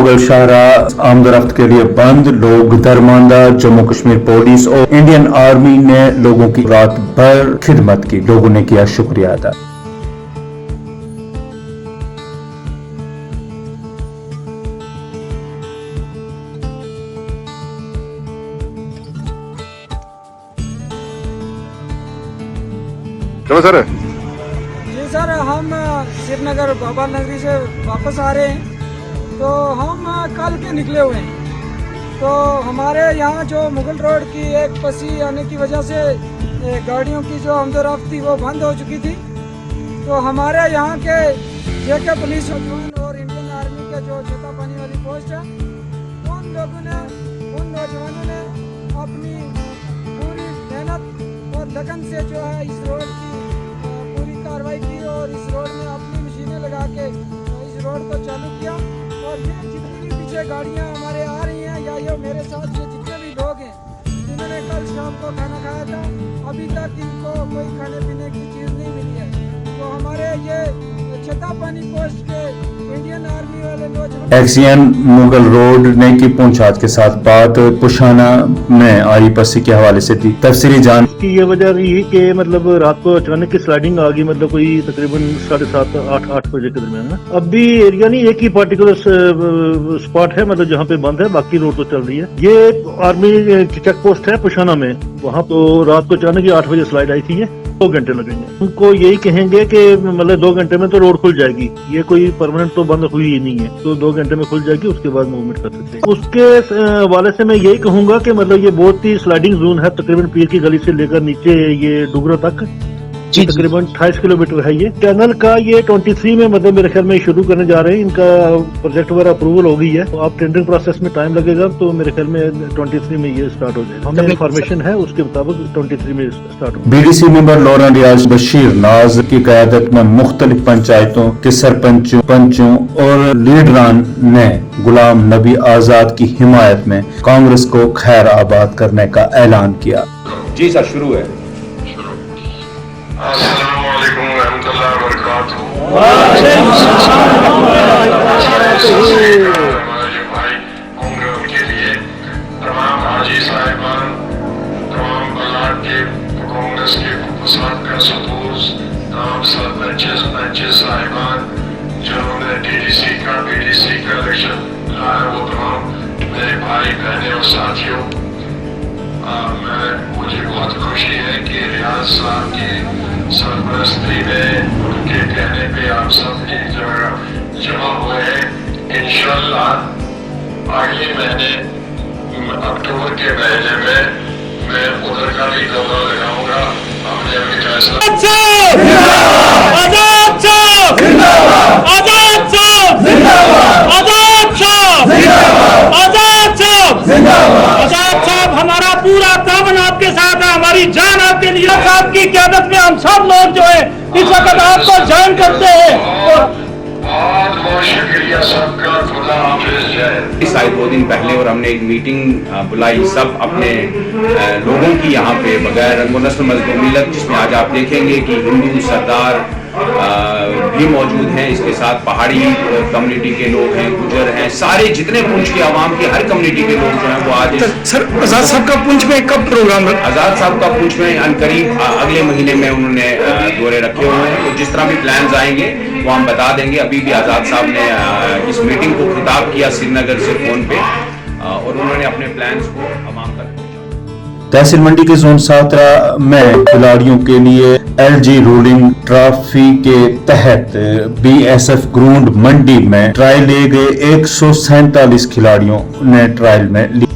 मुगल शाहरा आमदरफ्त के लिए बंद, लोग दरमांदा। जम्मू कश्मीर पुलिस और इंडियन आर्मी ने लोगों की रात भर खिदमत की, लोगों ने किया शुक्रिया अदा। चलो सर। जी सर, हम श्रीनगर बाबा नगरी से वापस आ रहे हैं। तो हम कल के निकले हुए हैं। तो हमारे यहाँ जो मुगल रोड की एक पसी आने की वजह से गाड़ियों की जो आमदोरफ्त थी वो बंद हो चुकी थी। तो हमारे यहाँ के जेके पुलिस जवान और इंडियन आर्मी के जो छतापानी वाली पोस्ट है, उन नौजवानों ने अपनी पूरी मेहनत और लगन से जो है इस रोड की पूरी कार्रवाई की और इस रोड में अपनी मशीनें लगा के इस रोड को चालू किया। और ये जितनी भी पीछे गाड़ियाँ हमारे आ रही हैं या ये मेरे साथ ये जितने भी लोग हैं जिन्होंने कल शाम को खाना खाया था, अभी तक इनको कोई खाने पीने की चीज़ नहीं मिली है। तो हमारे ये छतापानी पोस्ट के इंडियन आर्मी वाले नौजवान एक्सियन मुगल रोड ने की पूछताछ के साथ बात पुशाना में आई पसी के हवाले से दी तफसीली जान की। ये वजह रही कि मतलब रात को अचानक की स्लाइडिंग आ गई, मतलब कोई तकरीबन 7:30 8 बजे के दरमियान है। अब भी एरिया नहीं, एक ही पार्टिकुलर स्पॉट है मतलब जहाँ पे बंद है, बाकी रोड तो चल रही है। ये आर्मी चेक पोस्ट है पुशाना में, वहाँ तो रात को अचानक ही 8 बजे स्लाइड आई थी। ये 2 घंटे लगेंगे। उनको यही कहेंगे कि मतलब 2 घंटे में तो रोड खुल जाएगी, ये कोई परमानेंट तो बंद हुई ही नहीं है, तो 2 घंटे में खुल जाएगी, उसके बाद मूवमेंट कर सकते हैं। उसके हवाले से मैं यही कहूंगा कि मतलब ये बहुत ही स्लाइडिंग जोन है, तकरीबन पीर की गली से लेकर नीचे ये डुगरा तक तकरीबन 28 किलोमीटर है। ये टनल का ये 23 में मतलब मेरे ख्याल में शुरू करने जा रहे हैं। इनका प्रोजेक्ट वगैरह अप्रूवल हो गई है, तो अब टेंडरिंग प्रोसेस में टाइम लगेगा, तो मेरे ख्याल में 23 में ये स्टार्ट हो जाएगा। हमें इन्फॉर्मेशन है उसके मुताबिक 23 में स्टार्ट हो। बीडीसी मेंबर लौरा रियाज बशीर नाज की क़यादत में मुख्तलिफ पंचायतों के सरपंचों और लीडरान ने गुलाम नबी आजाद की हिमायत में कांग्रेस को खैर आबाद करने का ऐलान किया। जी सर, शुरू है। अस्सलाम वालेकुम रहमतुल्लाहि व बरकातहू। हमारे भाई होंगे उनके लिए तमाम हाजी साहिबान, तमाम ब्लॉक के कांग्रेस के फसाद का सपूत, तमाम सरपंच साहिबान जिन्होंने डीडीसी का बीडीसी का इलेक्शन लाया, वो तमाम मेरे भाई बहनें और साथियों, मुझे बहुत खुशी है कि रियाज साहब की सरपरस्ती में उनके कहने पे आप सब एक जगह जमा हुए हैं। इंशाल्लाह अगले महीने अक्टूबर के महीने में मैं उधर का भी दौरा लगाऊंगा। हमने अभी हमारा पूरा तावन आपके साथ है, हमारी जान आपके लिए। आपकी क़यादत में हम सब लोग जो है इस वक्त आपको ज्वाइन करते हैं। बहुत बहुत शुक्रिया सबका, खुदा हाफिज़ जय। शायद 2 दिन पहले और हमने एक मीटिंग बुलाई सब अपने लोगों की यहाँ पे बगैर रंग नस्ल मजहब मिलत, जिसमें आज आप देखेंगे कि हिंदू सरदार भी मौजूद हैं, इसके साथ पहाड़ी कम्युनिटी के लोग हैं, गुजर हैं, सारे जितने पुंछ के आवाम के हर कम्युनिटी के लोग जो हैं वो आज। सर, आजाद साहब का पुंछ में कब प्रोग्राम है? आजाद साहब का पुंछ में अनकरीब अगले महीने में उन्होंने दौरे रखे हुए हैं, तो जिस तरह भी प्लान्स आएंगे वो हम बता देंगे। अभी भी आजाद साहब ने इस मीटिंग को खिताब किया श्रीनगर से फोन पे, और उन्होंने अपने प्लान्स को आवाम तक। तहसील मंडी के जोन 17 में खिलाड़ियों के लिए एलजी रूलिंग ट्रॉफी के तहत बीएसएफ ग्राउंड मंडी में ट्रायल लिए गए 147 खिलाड़ियों ने ट्रायल में ली।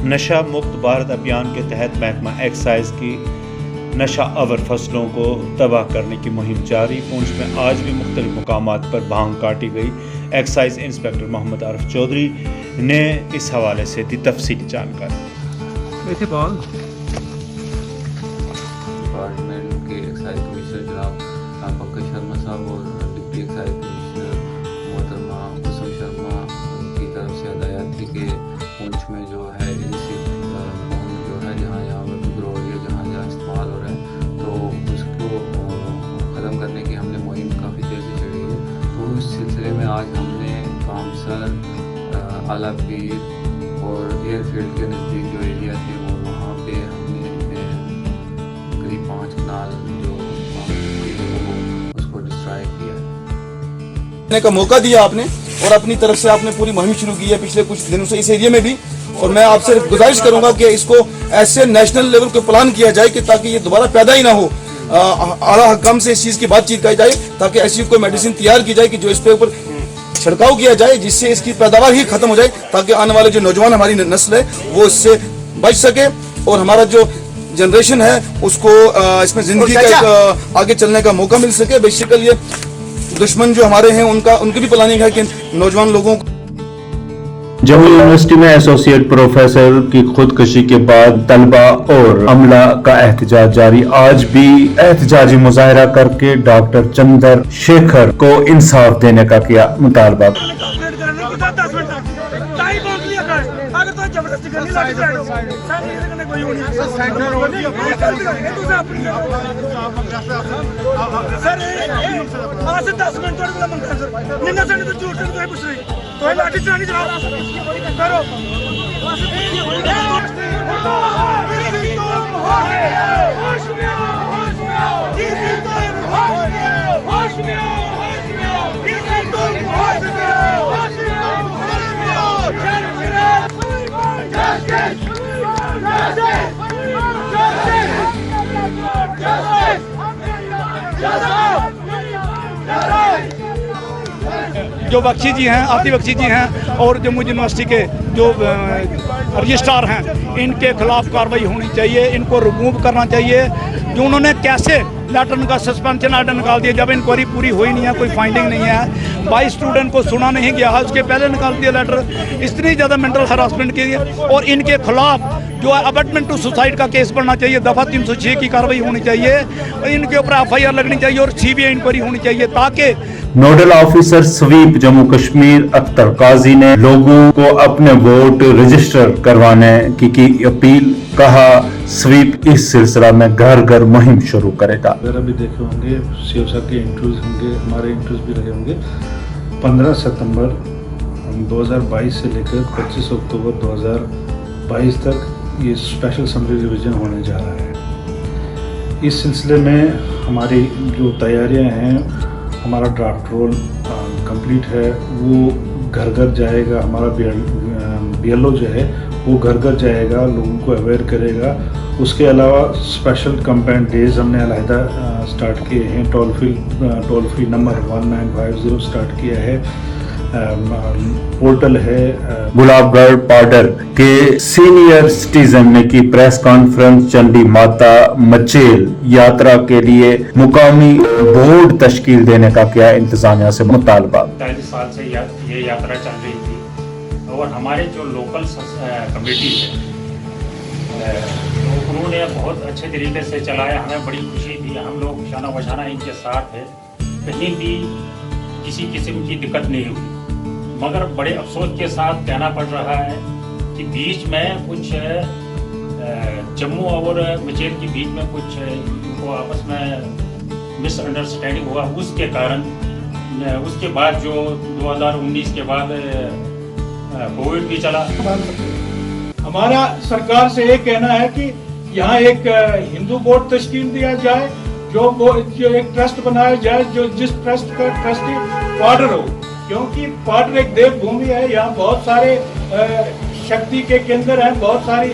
नशा मुक्त भारत अभियान के तहत महकमा एक्साइज की नशा आवर फसलों को तबाह करने की मुहिम जारी। पुंछ में आज भी मुख्तलिफ मुकामात पर भांग काटी गई। एक्साइज इंस्पेक्टर मोहम्मद आरिफ चौधरी ने इस हवाले से दी तफसीली जानकारी। डिपार्टमेंट के एक्साइज कमिश्नर जनाब पंकज शर्मा साहब और डिप्टी एक्साइज कमिश्नर मोहतरमा कुसुम शर्मा की तरफ से हदायत थी कि पुंछ में जो है इलिसिट जो है जहाँ ग्रोरिया जहाँ इस्तेमाल हो रहा है तो उसको ख़त्म करने की हमने मुहिम काफ़ी देर से चढ़ी है। तो इस सिलसिले में आज हमने कामसर, आला पीर और एयरफील्ड के नज़दीक जो एरिया थे वो वहाँ पे हमने 5 कनाल जो उसको डिस्ट्रॉय किया है। का मौका दिया आपने और अपनी तरफ से आपने पूरी मुहिम शुरू की है पिछले कुछ दिनों से इस एरिया में भी। और मैं आपसे गुजारिश करूंगा कि इसको ऐसे नेशनल लेवल पे प्लान किया जाए कि ताकि ये दोबारा पैदा ही ना हो। आला हकाम से इस चीज की बातचीत की जाए ताकि ऐसी कोई मेडिसिन तैयार की जाए कि जो इस पे ऊपर छिड़काव किया जाए जिससे इसकी पैदावार ही खत्म हो जाए ताकि आने वाले जो नौजवान हमारी नस्ल है वो इससे बच सके और हमारा जो जनरेशन है उसको इसमें जिंदगी का आगे चलने का मौका मिल सके। बेसिकली ये दुश्मन जो हमारे हैं उनकी भी प्लानिंग है कि नौजवान लोगों को। जम्मू यूनिवर्सिटी में एसोसिएट प्रोफेसर की खुदकुशी के बाद तलबा और अमला का एहतजाज जारी। आज भी एहतजाजी मुजाहरा करके डॉक्टर चंद्र शेखर को इंसाफ देने का किया मुतालबा। जो बख्शी जी हैं, आतिफ बख्शी जी हैं और जम्मू यूनिवर्सिटी के जो रजिस्ट्रार हैं इनके खिलाफ कार्रवाई होनी चाहिए। इनको रिमूव करना चाहिए। जो उन्होंने कैसे लेटर का सस्पेंशन आर्डर निकाल दिया जब इंक्वायरी पूरी हुई नहीं है, कोई फाइंडिंग नहीं है, 22 स्टूडेंट को सुना नहीं गया है, उसके पहले निकाल दिया लेटर। इतनी ज़्यादा मेंटल हरासमेंट के लिए और इनके खिलाफ जो है अबेटमेंट टू सुसाइड का केस बनना चाहिए। दफ़ा 306 की कार्रवाई होनी चाहिए। इनके ऊपर FIR लगनी चाहिए और CBI इंक्वायरी होनी चाहिए ताकि nodal officer SVEEP Jammu Kashmir Akhtar Qazi ने लोगों को अपने वोट रजिस्टर करवाने की अपील। कहा स्वीप इस सिलसिला में घर घर मुहिम शुरू करेगा। वगैरह भी देखे होंगे, सीएम साहब के इंटरव्यूज होंगे, हमारे इंटरव्यूज भी रहे होंगे। 15 सितंबर 2022 से लेकर 25 अक्टूबर 2022 तक ये स्पेशल समरी रिवीजन होने जा रहा है। इस सिलसिले में हमारी जो तैयारियां हैं, हमारा ड्राफ्ट रोल कंप्लीट है, वो घर घर जाएगा। हमारा BLO जो है वो घर घर जाएगा, लोगों को अवेयर करेगा। उसके अलावा स्पेशल कंपेन डेज हमने अलहदा स्टार्ट किए हैं। टोल फ्री नंबर 1950 स्टार्ट किया है। पोर्टल है। गुलाबगढ़ बॉर्डर के सीनियर सिटीजन ने की प्रेस कॉन्फ्रेंस। चंडी माता मचेल यात्रा के लिए मुकामी बोर्ड तश्कील देने का किया इंतजामिया से मुतालबा। 45 साल से ये यात्रा चल रही थी और हमारे जो लोकल कमेटी है तो उन्होंने बहुत अच्छे तरीके से चलाया। हमें बड़ी खुशी थी। हम लोग शाना बशाना इनके साथ है, कहीं भी किसी किस्म की दिक्कत नहीं हुई। मगर बड़े अफसोस के साथ कहना पड़ रहा है कि बीच में कुछ जम्मू और मचेल के बीच में कुछ इनको आपस में मिसअंडरस्टैंडिंग हुआ। उसके कारण उसके बाद जो 2019 के बाद कोविड भी चला। हमारा सरकार से ये कहना है कि यहाँ एक हिंदू बोर्ड तश्कील दिया जाए, जो एक ट्रस्ट बनाया जाए, जो जिस ट्रस्ट का ट्रस्टी पार्डर हो, क्योंकि पार्डर एक देव भूमि है। यहाँ बहुत सारे शक्ति के केंद्र हैं, बहुत सारी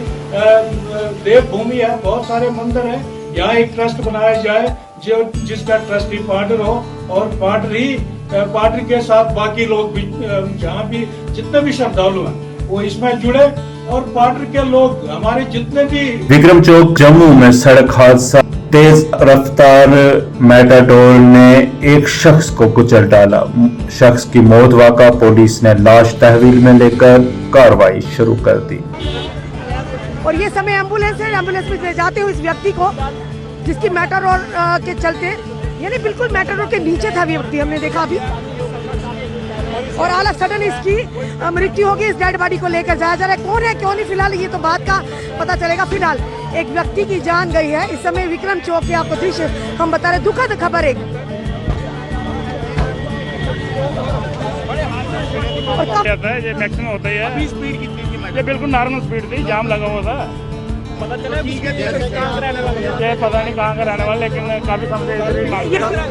देव भूमि है, बहुत सारे मंदिर हैं। यहाँ एक ट्रस्ट बनाया जाए जो जिसका ट्रस्टी पार्डर हो और पार्डर के साथ बाकी लोग भी जहाँ भी जितने भी श्रद्धालु हैं वो इसमें जुड़े और पार्डर के लोग हमारे जितने भी। विक्रम चौक जम्मू में सड़क हादसा तेज रफ्तार मेटाडोर ने एक शख्स को कुचल डाला। शख्स की मौत वाक़ा, पुलिस ने लाश तहवील में लेकर कार्रवाई शुरू कर दी। और ये समय एम्बुलेंस है, एम्बुलेंस में ले जाते हुए इस व्यक्ति को, जिसकी मेटाडोर के चलते, यानी बिल्कुल मेटाडोर के नीचे था व्यक्ति, हमने देखा अभी, और आला सडन इसकी मृत्यु होगी। इस डेड बॉडी को लेकर जाया जा रहा है। कौन है क्यों नहीं, फिलहाल ये तो बात का पता चलेगा। फिलहाल एक व्यक्ति की जान गई है। इस समय विक्रम चौक के आपको दृश्य हम बता रहे, दुखद खबर एक। ये मैक्सिमम होता ही है। स्पीड कितनी थी? ये बिल्कुल नॉर्मल स्पीड थी, जाम लगा हुआ था। पता चला ये पता नहीं कहाँ का रहने वाला, लेकिन काफी समय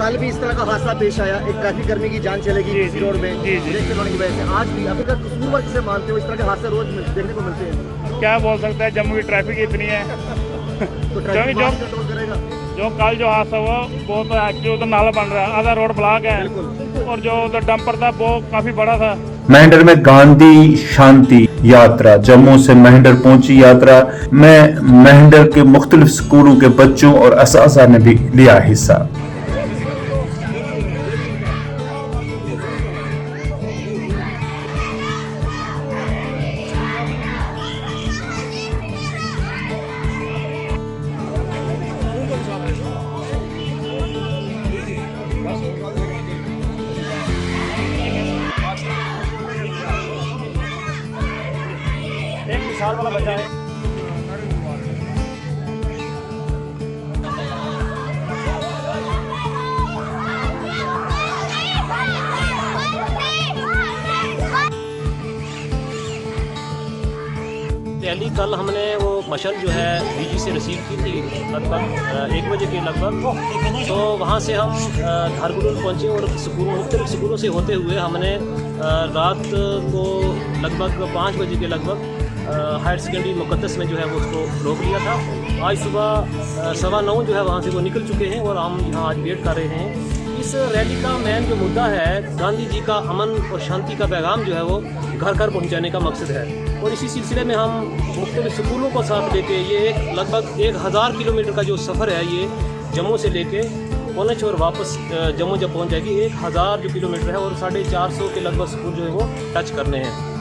कल भी इस तरह का हादसा पेश आया, एक ट्रैफिक कर्मी की जान चलेगी इसी रोड में ब्रेक चलाने की वजह से। आज भी अभी तक कसूरवार किसे मानते हो? इस तरह के हादसे रोज देखने को मिलते हैं। क्या बोल सकते हैं, जम्मू की ट्रैफिक इतनी है। तो ट्रैफिक कंट्रोल करेगा। जो हादसा हुआ वो तो एक्चुअली उधर नाला बन रहा है, आधा रोड ब्लॉक है, और जो उधर डंपर था वो काफी बड़ा था। मेहंडर में गांधी शांति यात्रा, जम्मू से मेहंडर पहुंची यात्रा में मेहंडर के मुख्तलिफ स्कूलों के बच्चों और असासा ने भी लिया हिस्सा। एक विशाल वाला बचा है। दिल्ली कल हमने वो मशल जो है डीजी से रिसीव की थी लगभग 1 बजे के लगभग। तो वहाँ से हम धारगुरुल पहुँचे और मुख्तलिफ स्कूलों से होते हुए हमने रात को लगभग 5 बजे के लगभग हायर सेकेंडरी मुकद्दस में जो है वो उसको रोक लिया था। आज सुबह 9:15 जो है वहाँ से वो निकल चुके हैं और हम यहाँ आज वेट कर रहे हैं। इस रैली का मेन जो मुद्दा है, गांधी जी का अमन और शांति का पैगाम जो है वो घर घर पहुँचाने का मकसद है। और इसी सिलसिले में हम मुख्तलिफ स्कूलों को साथ लेके ये लगभग 1000 किलोमीटर का जो सफ़र है, ये जम्मू से लेके पुंछ और वापस जम्मू जब पहुँच जाएगी 1000 जो किलोमीटर है, और 450 के लगभग स्कूल जो है वो टच करने हैं।